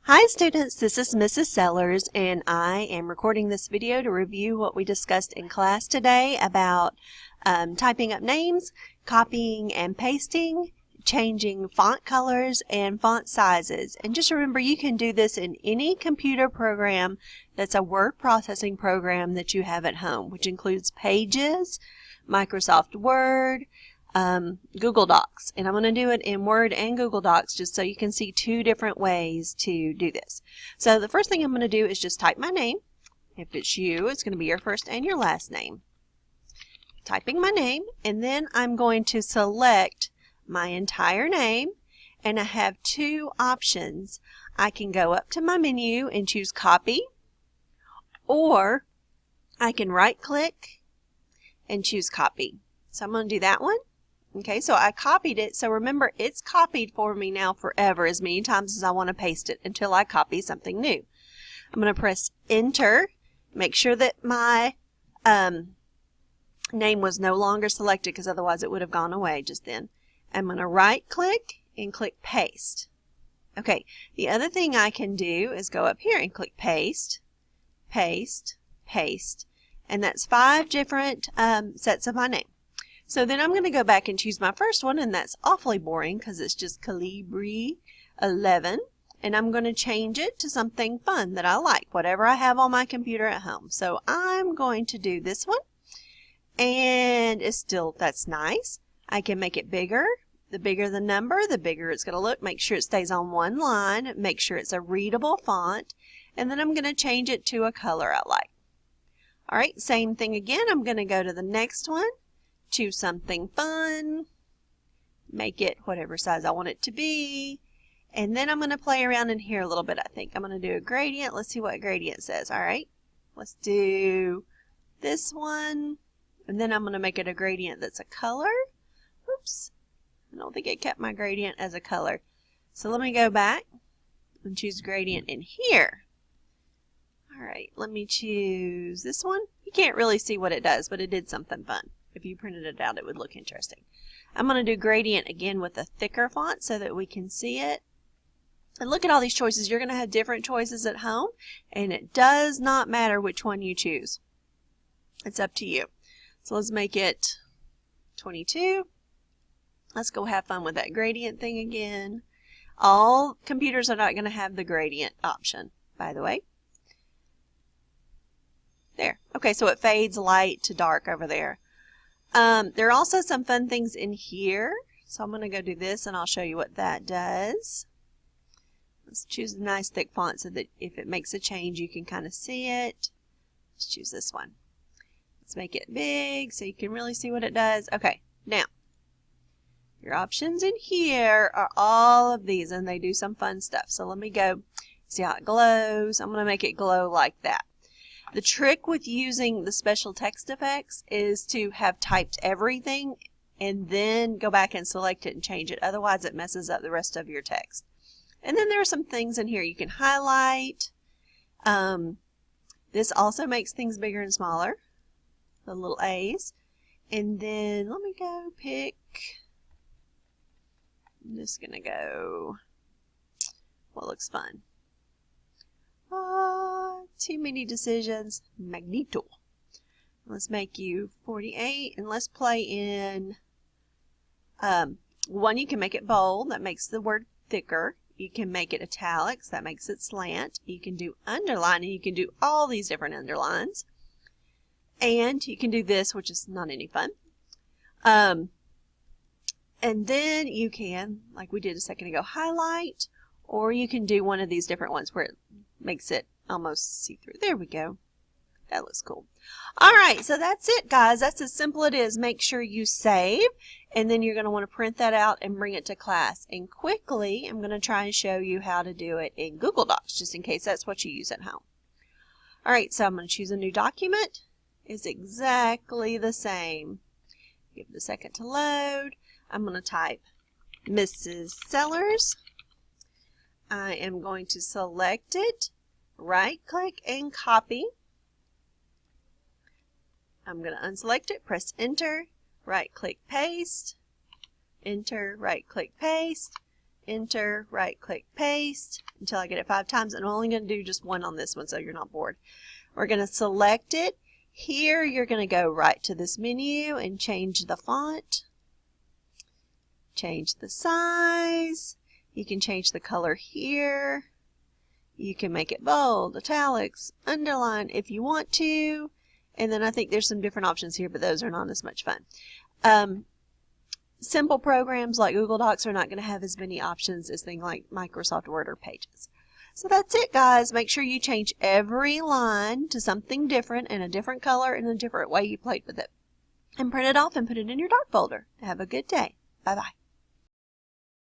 Hi students, this is Mrs. Sellers and I am recording this video to review what we discussed in class today about typing up names, copying and pasting, changing font colors and font sizes. And just remember, you can do this in any computer program that's a word processing program that you have at home, which includes Pages, Microsoft Word, Google Docs, and I'm going to do it in Word and Google Docs just so you can see two different ways to do this. So the first thing I'm going to do is just type my name. If it's you, it's going to be your first and your last name. Typing my name, and then I'm going to select my entire name, and I have two options. I can go up to my menu and choose copy, or I can right click and choose copy. So I'm going to do that one. Okay, so I copied it. So remember, it's copied for me now forever as many times as I want to paste it until I copy something new. I'm going to press enter. Make sure that my name was no longer selected because otherwise it would have gone away just then. I'm going to right click and click paste. Okay, the other thing I can do is go up here and click paste, paste, paste. And that's 5 different sets of my name. So then I'm going to go back and choose my first one, and that's awfully boring because it's just Calibri 11. And I'm going to change it to something fun that I like, whatever I have on my computer at home. So I'm going to do this one, and that's nice. I can make it bigger. The bigger the number, the bigger it's going to look. Make sure it stays on one line. Make sure it's a readable font. And then I'm going to change it to a color I like. All right, same thing again. I'm going to go to the next one. Choose something fun, make it whatever size I want it to be, and then I'm going to play around in here a little bit. I think I'm going to do a gradient. Let's see what gradient says. All right, let's do this one, and then I'm going to make it a gradient that's a color. Oops, I don't think it kept my gradient as a color. So let me go back and choose gradient in here. All right, let me choose this one. You can't really see what it does, but it did something fun. If you printed it out, it would look interesting. I'm going to do gradient again with a thicker font so that we can see it. And look at all these choices. You're going to have different choices at home, and it does not matter which one you choose. It's up to you. So let's make it 22. Let's go have fun with that gradient thing again. All computers are not going to have the gradient option, by the way. There. Okay, so it fades light to dark over there. There are also some fun things in here. So I'm going to go do this and I'll show you what that does. Let's choose a nice thick font so that if it makes a change you can kind of see it. Let's choose this one. Let's make it big so you can really see what it does. Okay, now your options in here are all of these and they do some fun stuff. So let me go see how it glows. I'm going to make it glow like that. The trick with using the special text effects is to have typed everything and then go back and select it and change it. Otherwise, it messes up the rest of your text. And then there are some things in here you can highlight. This also makes things bigger and smaller, the little A's. And then let me go pick, I'm just going to go what looks fun. Too many decisions. Magneto. Let's make you 48 and let's play in one. You can make it bold. That makes the word thicker. You can make it italics. That makes it slant. You can do underline and you can do all these different underlines. And you can do this, which is not any fun. And then you can, like we did a second ago, highlight, or you can do one of these different ones where it makes it almost see-through. There we go. That looks cool. All right, so that's it, guys. That's as simple as it is. Make sure you save, and then you're going to want to print that out and bring it to class. And quickly, I'm going to try and show you how to do it in Google Docs, just in case that's what you use at home. All right, so I'm going to choose a new document. It's exactly the same. Give it a second to load. I'm going to type Mrs. Sellers. I am going to select it, right click and copy. I'm going to unselect it, press enter, right click paste, enter, right click paste, enter, right click, paste until I get it 5 times. And I'm only going to do just one on this one so you're not bored. We're going to select it. Here you're going to go right to this menu and change the font. Change the size. You can change the color here. You can make it bold, italics, underline if you want to. And then I think there's some different options here, but those are not as much fun. Simple programs like Google Docs are not going to have as many options as things like Microsoft Word or Pages. So that's it, guys. Make sure you change every line to something different and a different color and a different way you played with it. And print it off and put it in your doc folder. Have a good day. Bye-bye.